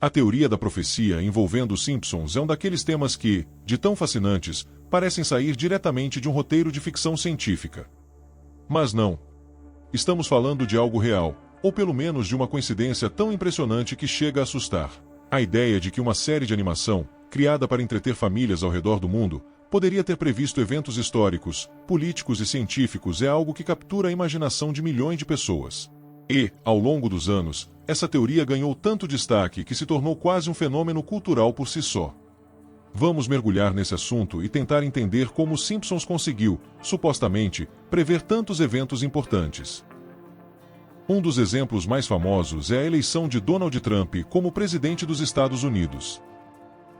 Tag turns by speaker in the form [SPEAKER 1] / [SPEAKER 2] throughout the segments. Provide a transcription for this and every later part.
[SPEAKER 1] A teoria da profecia envolvendo os Simpsons é um daqueles temas que, de tão fascinantes, parecem sair diretamente de um roteiro de ficção científica. Mas não. Estamos falando de algo real, ou pelo menos de uma coincidência tão impressionante que chega a assustar. A ideia de que uma série de animação, criada para entreter famílias ao redor do mundo, poderia ter previsto eventos históricos, políticos e científicos é algo que captura a imaginação de milhões de pessoas. E, ao longo dos anos, essa teoria ganhou tanto destaque que se tornou quase um fenômeno cultural por si só. Vamos mergulhar nesse assunto e tentar entender como os Simpsons conseguiu, supostamente, prever tantos eventos importantes. Um dos exemplos mais famosos é a eleição de Donald Trump como presidente dos Estados Unidos.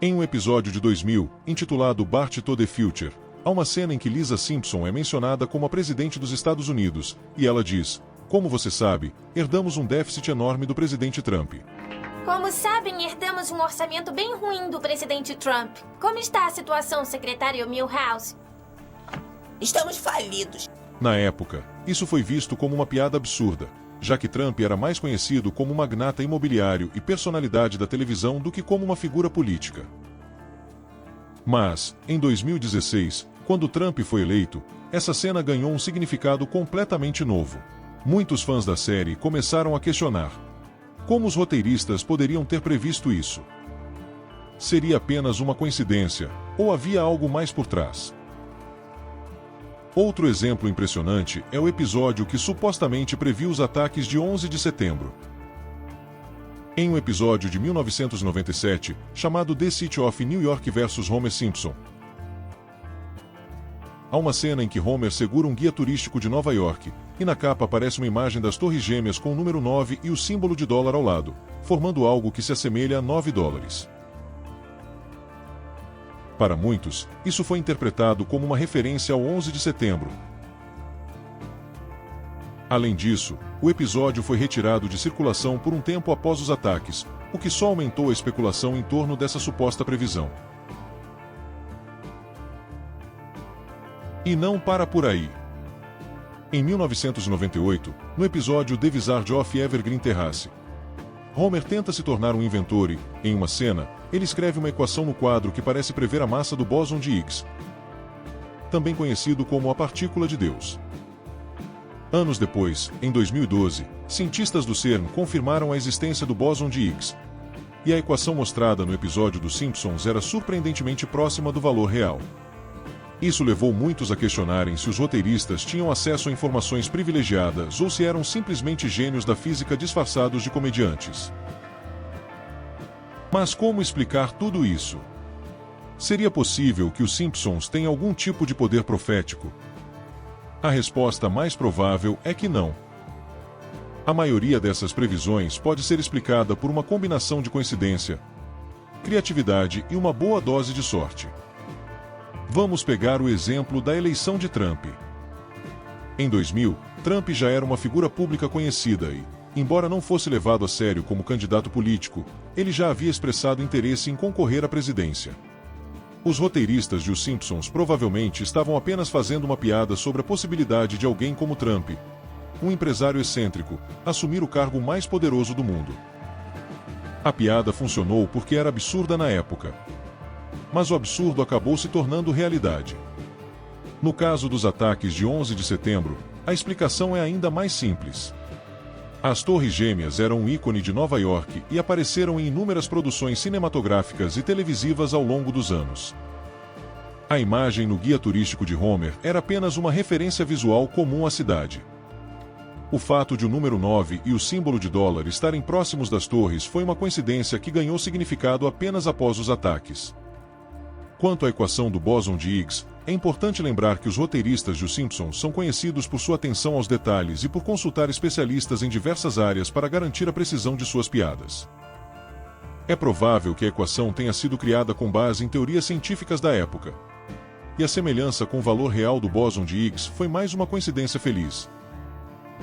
[SPEAKER 1] Em um episódio de 2000, intitulado Bart to the Future, há uma cena em que Lisa Simpson é mencionada como a presidente dos Estados Unidos, e ela diz: "Como você sabe, herdamos um déficit enorme do presidente Trump."
[SPEAKER 2] Como sabem, herdamos um orçamento bem ruim do presidente Trump. Como está a situação, secretário Milhouse?
[SPEAKER 3] Estamos falidos.
[SPEAKER 1] Na época, isso foi visto como uma piada absurda, já que Trump era mais conhecido como magnata imobiliário e personalidade da televisão do que como uma figura política. Mas, em 2016, quando Trump foi eleito, essa cena ganhou um significado completamente novo. Muitos fãs da série começaram a questionar: como os roteiristas poderiam ter previsto isso? Seria apenas uma coincidência, ou havia algo mais por trás? Outro exemplo impressionante é o episódio que supostamente previu os ataques de 11 de setembro. Em um episódio de 1997, chamado The City of New York vs. Homer Simpson, há uma cena em que Homer segura um guia turístico de Nova York, e na capa aparece uma imagem das Torres Gêmeas com o número 9 e o símbolo de dólar ao lado, formando algo que se assemelha a $9. Para muitos, isso foi interpretado como uma referência ao 11 de setembro. Além disso, o episódio foi retirado de circulação por um tempo após os ataques, o que só aumentou a especulação em torno dessa suposta previsão. E não para por aí. Em 1998, no episódio The Wizard of Evergreen Terrace, Homer tenta se tornar um inventor e, em uma cena, ele escreve uma equação no quadro que parece prever a massa do bóson de Higgs, também conhecido como a partícula de Deus. Anos depois, em 2012, cientistas do CERN confirmaram a existência do bóson de Higgs, e a equação mostrada no episódio dos Simpsons era surpreendentemente próxima do valor real. Isso levou muitos a questionarem se os roteiristas tinham acesso a informações privilegiadas ou se eram simplesmente gênios da física disfarçados de comediantes. Mas como explicar tudo isso? Seria possível que os Simpsons tenham algum tipo de poder profético? A resposta mais provável é que não. A maioria dessas previsões pode ser explicada por uma combinação de coincidência, criatividade e uma boa dose de sorte. Vamos pegar o exemplo da eleição de Trump. Em 2000, Trump já era uma figura pública conhecida e, embora não fosse levado a sério como candidato político, ele já havia expressado interesse em concorrer à presidência. Os roteiristas de Os Simpsons provavelmente estavam apenas fazendo uma piada sobre a possibilidade de alguém como Trump, um empresário excêntrico, assumir o cargo mais poderoso do mundo. A piada funcionou porque era absurda na época. Mas o absurdo acabou se tornando realidade. No caso dos ataques de 11 de setembro, a explicação é ainda mais simples. As Torres Gêmeas eram um ícone de Nova York e apareceram em inúmeras produções cinematográficas e televisivas ao longo dos anos. A imagem no guia turístico de Homer era apenas uma referência visual comum à cidade. O fato de o número 9 e o símbolo de dólar estarem próximos das torres foi uma coincidência que ganhou significado apenas após os ataques. Quanto à equação do bóson de Higgs, é importante lembrar que os roteiristas de Os Simpsons são conhecidos por sua atenção aos detalhes e por consultar especialistas em diversas áreas para garantir a precisão de suas piadas. É provável que a equação tenha sido criada com base em teorias científicas da época. E a semelhança com o valor real do bóson de Higgs foi mais uma coincidência feliz.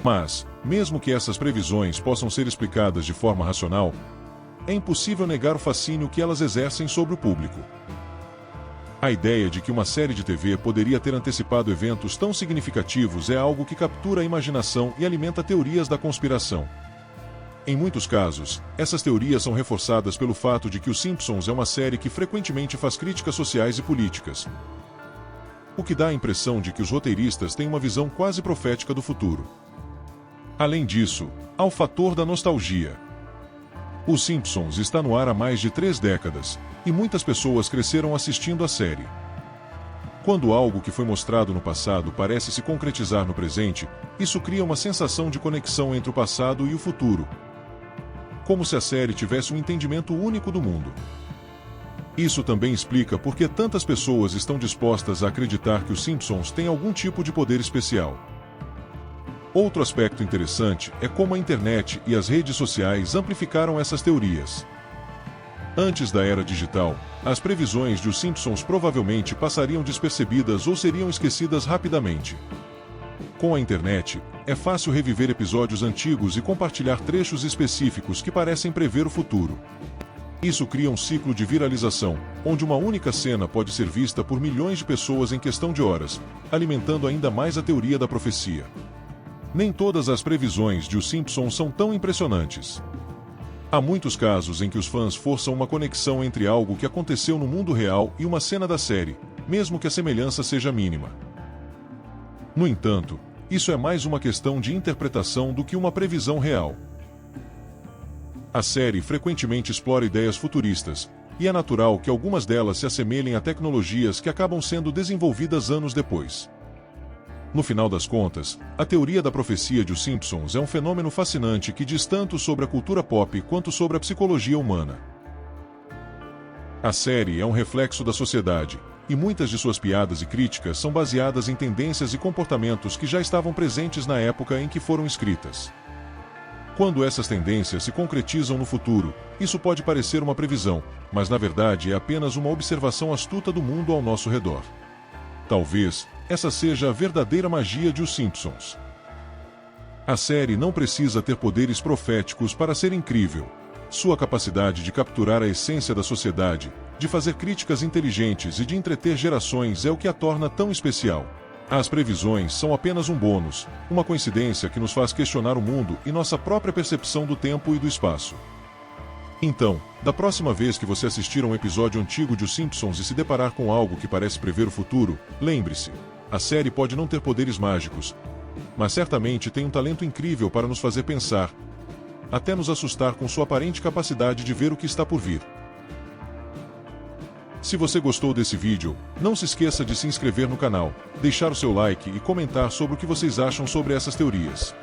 [SPEAKER 1] Mas, mesmo que essas previsões possam ser explicadas de forma racional, é impossível negar o fascínio que elas exercem sobre o público. A ideia de que uma série de TV poderia ter antecipado eventos tão significativos é algo que captura a imaginação e alimenta teorias da conspiração. Em muitos casos, essas teorias são reforçadas pelo fato de que Os Simpsons é uma série que frequentemente faz críticas sociais e políticas, o que dá a impressão de que os roteiristas têm uma visão quase profética do futuro. Além disso, há o fator da nostalgia. Os Simpsons está no ar há mais de 3 décadas, e muitas pessoas cresceram assistindo a série. Quando algo que foi mostrado no passado parece se concretizar no presente, isso cria uma sensação de conexão entre o passado e o futuro, como se a série tivesse um entendimento único do mundo. Isso também explica por que tantas pessoas estão dispostas a acreditar que os Simpsons têm algum tipo de poder especial. Outro aspecto interessante é como a internet e as redes sociais amplificaram essas teorias. Antes da era digital, as previsões de Os Simpsons provavelmente passariam despercebidas ou seriam esquecidas rapidamente. Com a internet, é fácil reviver episódios antigos e compartilhar trechos específicos que parecem prever o futuro. Isso cria um ciclo de viralização, onde uma única cena pode ser vista por milhões de pessoas em questão de horas, alimentando ainda mais a teoria da profecia. Nem todas as previsões de Os Simpsons são tão impressionantes. Há muitos casos em que os fãs forçam uma conexão entre algo que aconteceu no mundo real e uma cena da série, mesmo que a semelhança seja mínima. No entanto, isso é mais uma questão de interpretação do que uma previsão real. A série frequentemente explora ideias futuristas, e é natural que algumas delas se assemelhem a tecnologias que acabam sendo desenvolvidas anos depois. No final das contas, a teoria da profecia de Os Simpsons é um fenômeno fascinante que diz tanto sobre a cultura pop quanto sobre a psicologia humana. A série é um reflexo da sociedade, e muitas de suas piadas e críticas são baseadas em tendências e comportamentos que já estavam presentes na época em que foram escritas. Quando essas tendências se concretizam no futuro, isso pode parecer uma previsão, mas na verdade é apenas uma observação astuta do mundo ao nosso redor. Talvez essa seja a verdadeira magia de Os Simpsons. A série não precisa ter poderes proféticos para ser incrível. Sua capacidade de capturar a essência da sociedade, de fazer críticas inteligentes e de entreter gerações é o que a torna tão especial. As previsões são apenas um bônus, uma coincidência que nos faz questionar o mundo e nossa própria percepção do tempo e do espaço. Então, da próxima vez que você assistir a um episódio antigo de Os Simpsons e se deparar com algo que parece prever o futuro, lembre-se, a série pode não ter poderes mágicos, mas certamente tem um talento incrível para nos fazer pensar, até nos assustar com sua aparente capacidade de ver o que está por vir. Se você gostou desse vídeo, não se esqueça de se inscrever no canal, deixar o seu like e comentar sobre o que vocês acham sobre essas teorias.